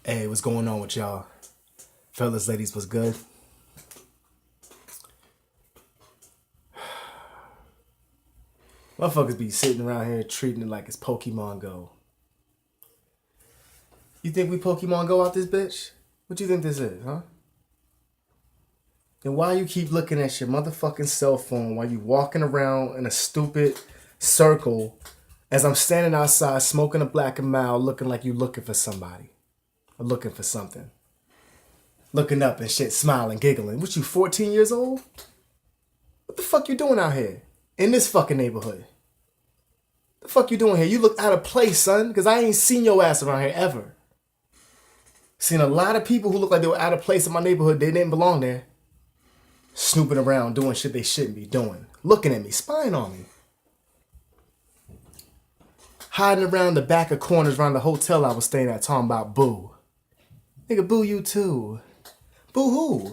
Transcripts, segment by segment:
Hey, what's going on with y'all? Fellas, ladies, what's good? Motherfuckers be sitting around here treating it like it's Pokemon Go. You think we Pokemon Go out this bitch? What you think this is, huh? And why you keep looking at your motherfucking cell phone while you walking around in a stupid circle as I'm standing outside smoking a black and mild looking like you looking for somebody or looking for something? Looking up and shit, smiling, giggling. What, you 14 years old? What the fuck you doing out here? In this fucking neighborhood? The fuck you doing here? You look out of place, son, because I ain't seen your ass around here ever. Seen a lot of people who look like they were out of place in my neighborhood. They didn't belong there. Snooping around, doing shit they shouldn't be doing. Looking at me, spying on me. Hiding around the back of corners around the hotel I was staying at talking about boo. Nigga, boo you too. Boo who?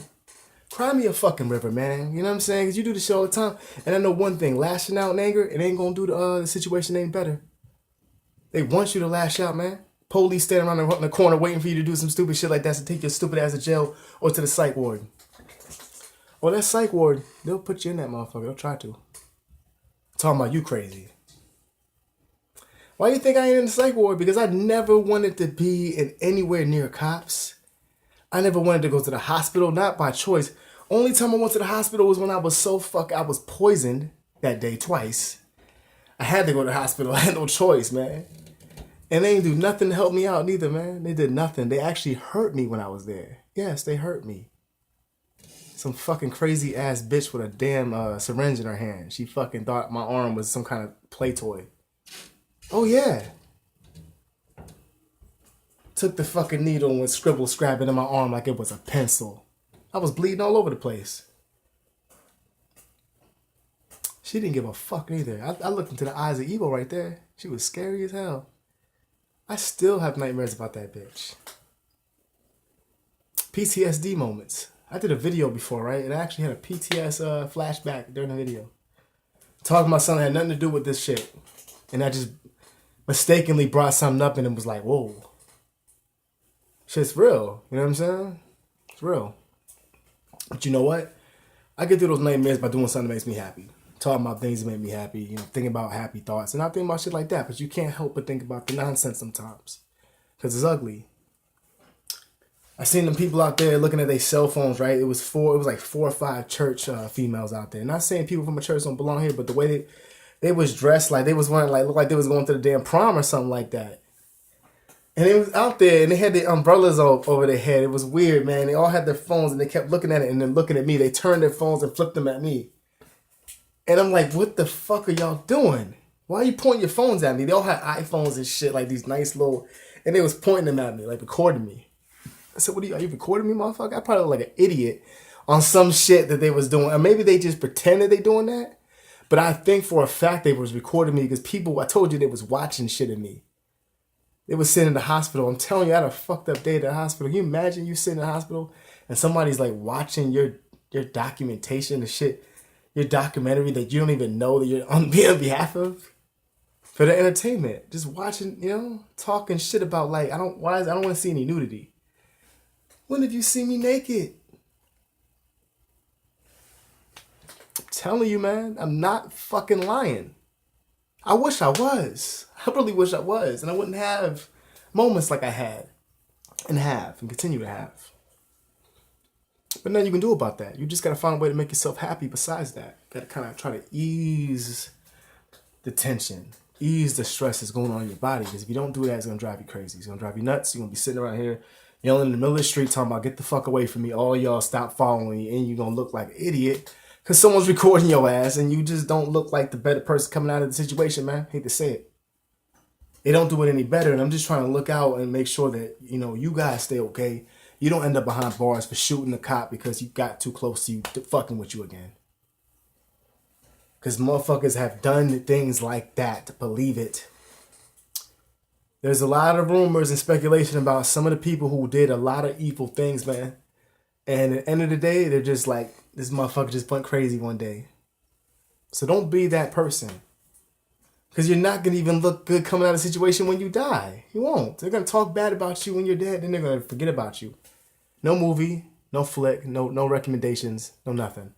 Cry me a fucking river, man. You know what I'm saying? Because you do this shit all the time. And I know one thing. Lashing out in anger, it ain't going to do the situation any better. They want you to lash out, man. Police standing around in the corner waiting for you to do some stupid shit like that to take your stupid ass to jail or to the psych ward. Or that psych ward, they'll put you in that motherfucker. They'll try to. Talking about you crazy. Why you think I ain't in the psych ward? Because I never wanted to be in anywhere near cops. I never wanted to go to the hospital, not by choice. Only time I went to the hospital was when I was I was poisoned that day twice. I had to go to the hospital. I had no choice, man. And they didn't do nothing to help me out neither, man. They did nothing. They actually hurt me when I was there. Yes, they hurt me. Some fucking crazy ass bitch with a damn syringe in her hand. She fucking thought my arm was some kind of play toy. Oh yeah. Took the fucking needle and went scrabbing in my arm like it was a pencil. I was bleeding all over the place. She didn't give a fuck either. I looked into the eyes of evil right there. She was scary as hell. I still have nightmares about that bitch. PTSD moments. I did a video before, right? And I actually had a PTS flashback during the video. Talking about something that had nothing to do with this shit. And I just mistakenly brought something up and it was like, whoa. Shit's real. You know what I'm saying? It's real. But you know what? I get through those nightmares by doing something that makes me happy. Talking about things that make me happy. You know, thinking about happy thoughts. And I think about shit like that. But you can't help but think about the nonsense sometimes. Because it's ugly. I seen them people out there looking at their cell phones, right? It was like 4 or 5 church females out there. Not saying people from a church don't belong here, but the way they was dressed, like they was wearing, like, looked like they was going to the damn prom or something like that. And it was out there, and they had the umbrellas over their head. It was weird, man. They all had their phones, and they kept looking at it and then looking at me. They turned their phones and flipped them at me. And I'm like, what the fuck are y'all doing? Why are you pointing your phones at me? They all had iPhones and shit, like these nice little, and they was pointing them at me, like recording me. I said, are you recording me, motherfucker? I probably look like an idiot on some shit that they was doing. Or maybe they just pretended they doing that. But I think for a fact they was recording me because people, I told you they was watching shit of me. They was sitting in the hospital. I'm telling you, I had a fucked up day at the hospital. Can you imagine you sitting in the hospital and somebody's like watching your documentation, the shit, your documentary that you don't even know that you're on behalf of for the entertainment. Just watching, you know, talking shit about like, I don't want to see any nudity. When have you seen me naked? I'm telling you, man, I'm not fucking lying. I wish I was. I really wish I was. And I wouldn't have moments like I had and continue to have. But nothing you can do about that. You just got to find a way to make yourself happy besides that. Got to kind of try to ease the tension, ease the stress that's going on in your body. Because if you don't do that, it's going to drive you crazy. It's going to drive you nuts. You're going to be sitting around here yelling in the middle of the street talking about, get the fuck away from me. All y'all stop following me. And you're going to look like an idiot because someone's recording your ass and you just don't look like the better person coming out of the situation, man. Hate to say it. They don't do it any better. And I'm just trying to look out and make sure that, you know, you guys stay okay. You don't end up behind bars for shooting a cop because you got too close to you fucking with you again. Because motherfuckers have done things like that. Believe it. There's a lot of rumors and speculation about some of the people who did a lot of evil things, man. And at the end of the day, they're just like, this motherfucker just went crazy one day. So don't be that person. Because you're not going to even look good coming out of the situation when you die. You won't. They're going to talk bad about you when you're dead, then they're going to forget about you. No movie, no flick, no recommendations, no nothing.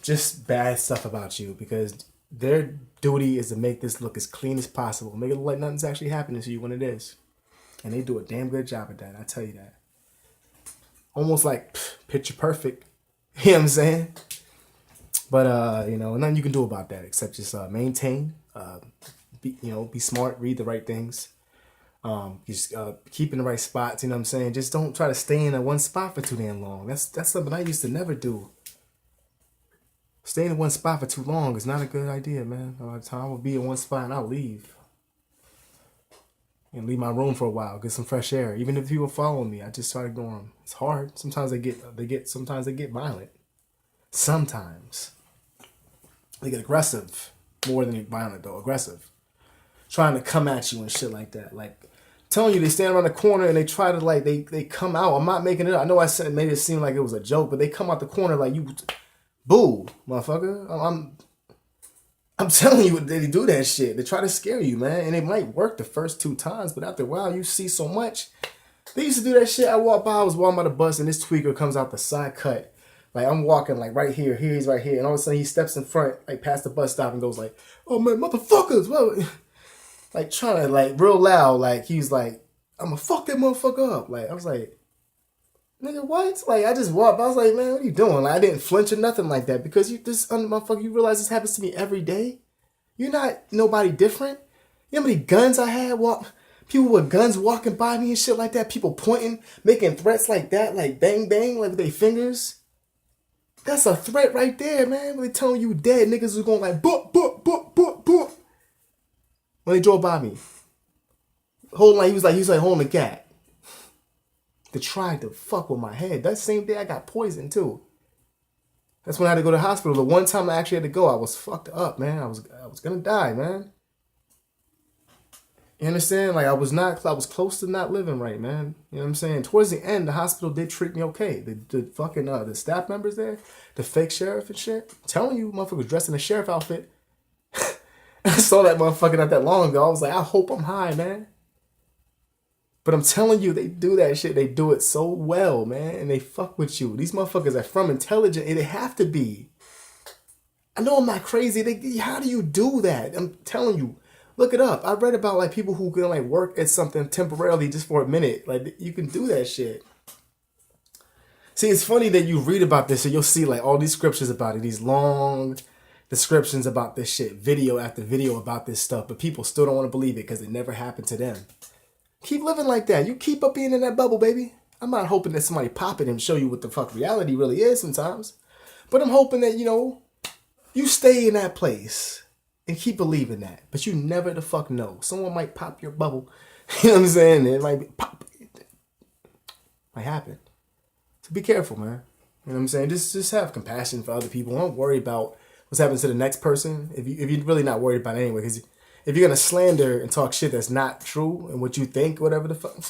Just bad stuff about you because their duty is to make this look as clean as possible. Make it look like nothing's actually happening to you when it is. And they do a damn good job at that, I tell you that. Almost like picture perfect. You know what I'm saying? But, nothing you can do about that except just maintain, be smart, read the right things. Just keep in the right spots, you know what I'm saying? Just don't try to stay in that one spot for too damn long. That's something I used to never do. Staying in one spot for too long is not a good idea, man. A lot of time I will be in one spot and I'll leave. And leave my room for a while, get some fresh air. Even if people follow me, I just try to ignore them. It's hard. Sometimes they get violent. Sometimes they get aggressive. More than violent though, aggressive. Trying to come at you and shit like that. Like telling you they stand around the corner and they try to they come out. I'm not making it up. I know I said made it seem like it was a joke, but they come out the corner like you boo, motherfucker. I'm telling you, they do that shit. They try to scare you, man. And it might work the first 2 times, but after a while, you see so much. They used to do that shit. I was walking by the bus, and this tweaker comes out the side cut. Like, I'm walking, like, right here. He's right here. And all of a sudden, he steps in front, like, past the bus stop and goes like, oh, man, motherfuckers. Well, like, trying to, like, real loud. Like, he's like, I'm gonna fuck that motherfucker up. Like, I was like, nigga, what? Like, I just walked. I was like, man, what are you doing? Like, I didn't flinch or nothing like that because motherfucker, you realize this happens to me every day. You're not nobody different. You know how many guns I had? People with guns walking by me and shit like that. People pointing, making threats like that, like bang bang, like with their fingers. That's a threat right there, man. When they telling you dead, niggas was going like boop boop boop boop boop. When they drove by me, he was like holding a gat. They tried to fuck with my head. That same day I got poisoned too. That's when I had to go to the hospital. The one time I actually had to go, I was fucked up, man. I was gonna die, man. You understand? Like I was close to not living right, man. You know what I'm saying? Towards the end, the hospital did treat me okay. The fucking the staff members there, the fake sheriff and shit. I'm telling you, motherfucker was dressed in a sheriff outfit. I saw that motherfucker not that long ago. I was like, I hope I'm high, man. But I'm telling you, they do that shit. They do it so well, man. And they fuck with you. These motherfuckers are from intelligent. And they have to be. I know I'm not crazy. How do you do that? I'm telling you. Look it up. I read about like people who can like work at something temporarily just for a minute. Like you can do that shit. See, it's funny that you read about this and you'll see like all these scriptures about it. These long descriptions about this shit. Video after video about this stuff. But people still don't want to believe it because it never happened to them. Keep living like that. You keep up being in that bubble, baby. I'm not hoping that somebody pop it and show you what the fuck reality really is sometimes. But I'm hoping that, you stay in that place and keep believing that. But you never the fuck know. Someone might pop your bubble. You know what I'm saying? It might be pop. Might happen. So be careful, man. You know what I'm saying? Just have compassion for other people. Don't worry about what's happening to the next person. If you're really not worried about it anyway, because if you're gonna slander and talk shit that's not true and what you think, whatever the fuck,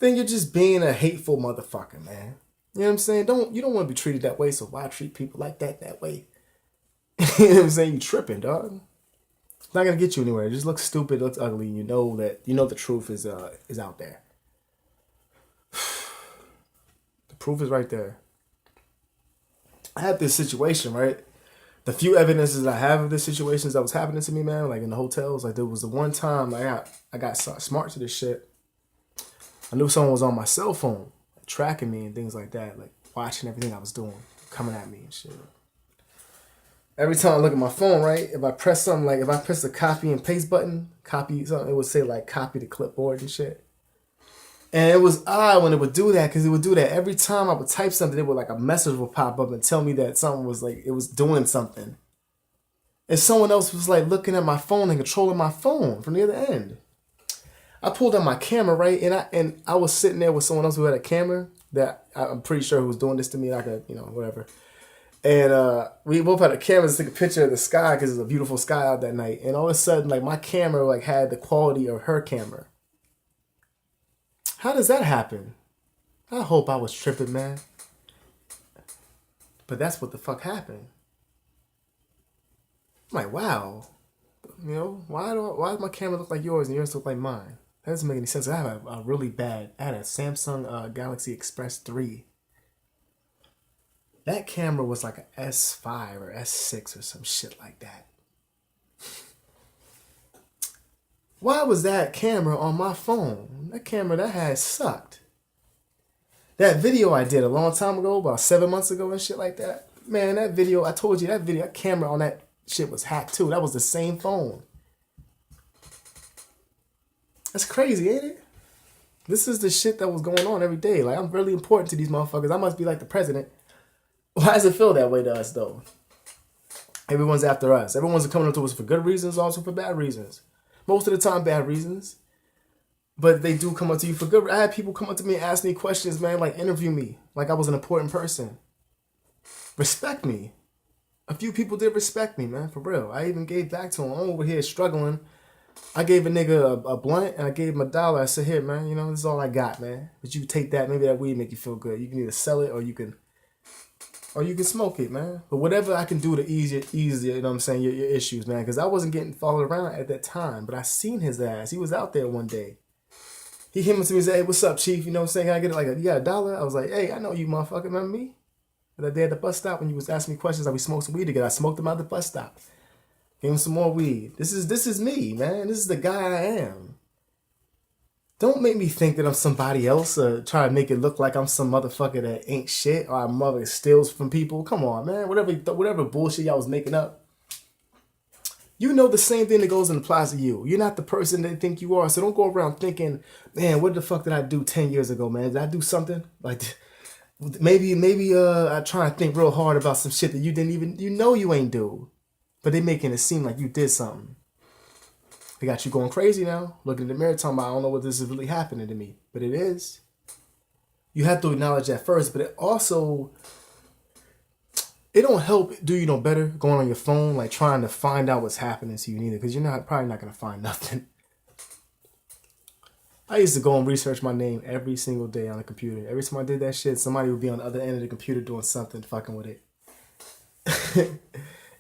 then you're just being a hateful motherfucker, man. You know what I'm saying? You don't want to be treated that way, so why treat people like that way? You know what I'm saying? You tripping, dog. It's not gonna get you anywhere. It just looks stupid, it looks ugly. You know the truth is out there. The proof is right there. I had this situation, right? The few evidences I have of the situations that was happening to me, man, like in the hotels, like there was the one time I got smart to this shit. I knew someone was on my cell phone, tracking me and things like that, like watching everything I was doing, coming at me and shit. Every time I look at my phone, right, if I press something, like if I press the copy and paste button, copy something, it would say like copy to clipboard and shit. And it was odd when it would do that because it would do that every time I would type something. It would like a message would pop up and tell me that something was like it was doing something. And someone else was like looking at my phone and controlling my phone from the other end. I pulled out my camera, right, and I was sitting there with someone else who had a camera that I'm pretty sure who was doing this to me, like whatever. And we both had a camera to take a picture of the sky because it was a beautiful sky out that night. And all of a sudden, like my camera like had the quality of her camera. How does that happen? I hope I was tripping, man. But that's what the fuck happened. I'm like, wow. You know, why does my camera look like yours and yours look like mine? That doesn't make any sense. I have a really bad. I had a Samsung Galaxy Express 3. That camera was like a S5 or S6 or some shit like that. Why was that camera on my phone? That camera that had sucked. That video I did a long time ago, about 7 months ago and shit like that. Man, that video, I told you, that camera on that shit was hacked too. That was the same phone. That's crazy, ain't it? This is the shit that was going on every day. Like, I'm really important to these motherfuckers. I must be like the president. Why does it feel that way to us, though? Everyone's after us. Everyone's coming up to us for good reasons, also for bad reasons. Most of the time, bad reasons. But they do come up to you for good. I had people come up to me and ask me questions, man, like interview me. Like I was an important person. Respect me. A few people did respect me, man, for real. I even gave back to them. I'm over here struggling. I gave a nigga a blunt and I gave him $1. I said, here, man, you know, this is all I got, man. But you take that, maybe that weed make you feel good. You can either sell it or you can smoke it, man. But whatever I can do to ease, you know what I'm saying, your issues, man. Because I wasn't getting followed around at that time. But I seen his ass. He was out there one day. He came up to me and said, hey, what's up, chief? You know what I'm saying? Can I get it? Like, you got $1? I was like, hey, I know you, motherfucker. Remember me? That day at the bus stop when you was asking me questions, like we smoked some weed together. I smoked him out the bus stop. Gave him some more weed. This is me, man. This is the guy I am. Don't make me think that I'm somebody else or try to make it look like I'm some motherfucker that ain't shit or I'm mother steals from people. Come on, man. Whatever bullshit y'all was making up. You know the same thing that goes and applies to you. You're not the person they think you are. So don't go around thinking, man, what the fuck did I do 10 years ago, man? Did I do something? Like, maybe I try and think real hard about some shit that you didn't even, you ain't do. But they making it seem like you did something. They got you going crazy now. Looking in the mirror talking about, I don't know what this is really happening to me. But it is. You have to acknowledge that first. But it also, it don't help do you no better going on your phone, like trying to find out what's happening to you neither. Because you're probably not going to find nothing. I used to go and research my name every single day on the computer. Every time I did that shit, somebody would be on the other end of the computer doing something, fucking with it.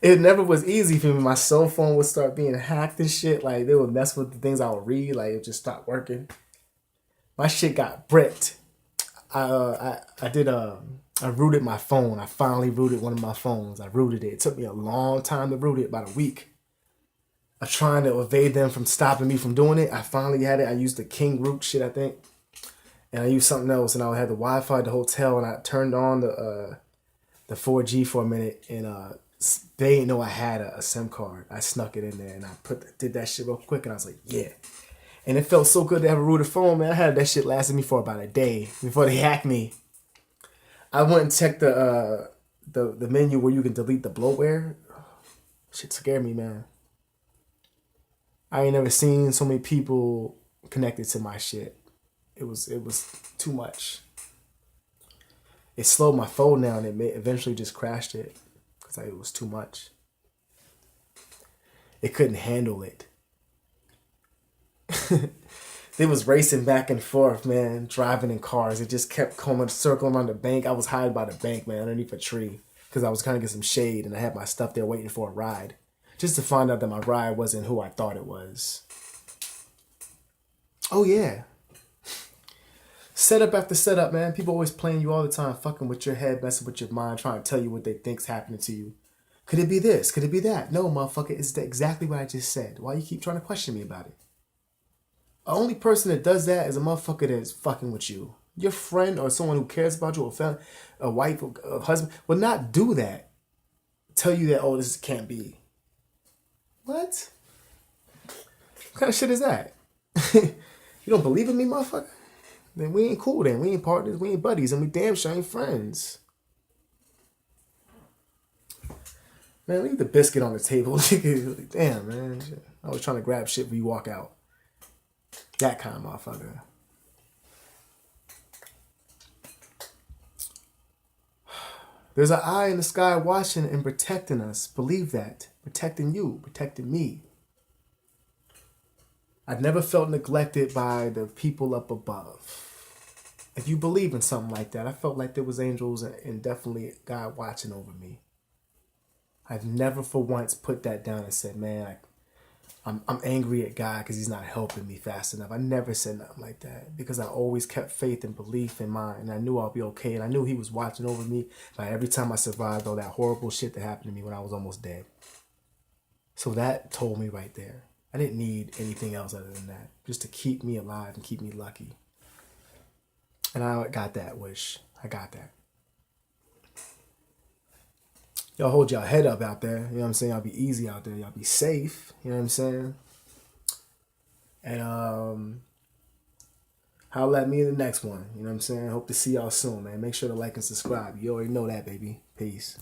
It never was easy for me. My cell phone would start being hacked and shit. Like, they would mess with the things I would read. Like, it just stopped working. My shit got bricked. I rooted my phone. I finally rooted one of my phones. I rooted it. It took me a long time to root it, about a week. I'm trying to evade them from stopping me from doing it. I finally had it. I used the King Root shit, I think. And I used something else. And I had the Wi-Fi at the hotel. And I turned on the 4G for a minute. And they didn't know I had a SIM card. I snuck it in there. And I did that shit real quick. And I was like, yeah. And it felt so good to have a rooted phone, man. I had that shit lasting me for about a day before they hacked me. I went and checked the menu where you can delete the bloatware. Shit scared me, man. I ain't never seen so many people connected to my shit. It was too much. It slowed my phone down. It eventually just crashed it because it was too much. It couldn't handle it. They was racing back and forth, man, driving in cars. It just kept coming, circling around the bank. I was hiding by the bank, man, underneath a tree because I was trying to get some shade and I had my stuff there waiting for a ride. Just to find out that my ride wasn't who I thought it was. Oh, yeah. Setup after setup, man. People always playing you all the time, fucking with your head, messing with your mind, trying to tell you what they think's happening to you. Could it be this? Could it be that? No, motherfucker, it's exactly what I just said. Why you keep trying to question me about it? The only person that does that is a motherfucker that's fucking with you. Your friend or someone who cares about you, or family, a wife, a husband, will not do that. Tell you that, oh, this can't be. What? What kind of shit is that? You don't believe in me, motherfucker? Then we ain't cool then. We ain't partners. We ain't buddies. And we damn sure ain't friends. Man, leave the biscuit on the table. Damn, man. I was trying to grab shit when you walk out. That kind of motherfucker. There's an eye in the sky watching and protecting us. Believe that. Protecting you. Protecting me. I've never felt neglected by the people up above. If you believe in something like that, I felt like there was angels and definitely God watching over me. I've never for once put that down and said, man, I'm angry at God because he's not helping me fast enough. I never said nothing like that because I always kept faith and belief in mine. And I knew I'll be okay. And I knew he was watching over me. Like every time I survived all that horrible shit that happened to me when I was almost dead. So that told me right there. I didn't need anything else other than that. Just to keep me alive and keep me lucky. And I got that wish. I got that. Y'all hold y'all head up out there. You know what I'm saying? Y'all be easy out there. Y'all be safe. You know what I'm saying? And holla at me in the next one. You know what I'm saying? Hope to see y'all soon, man. Make sure to like and subscribe. You already know that, baby. Peace.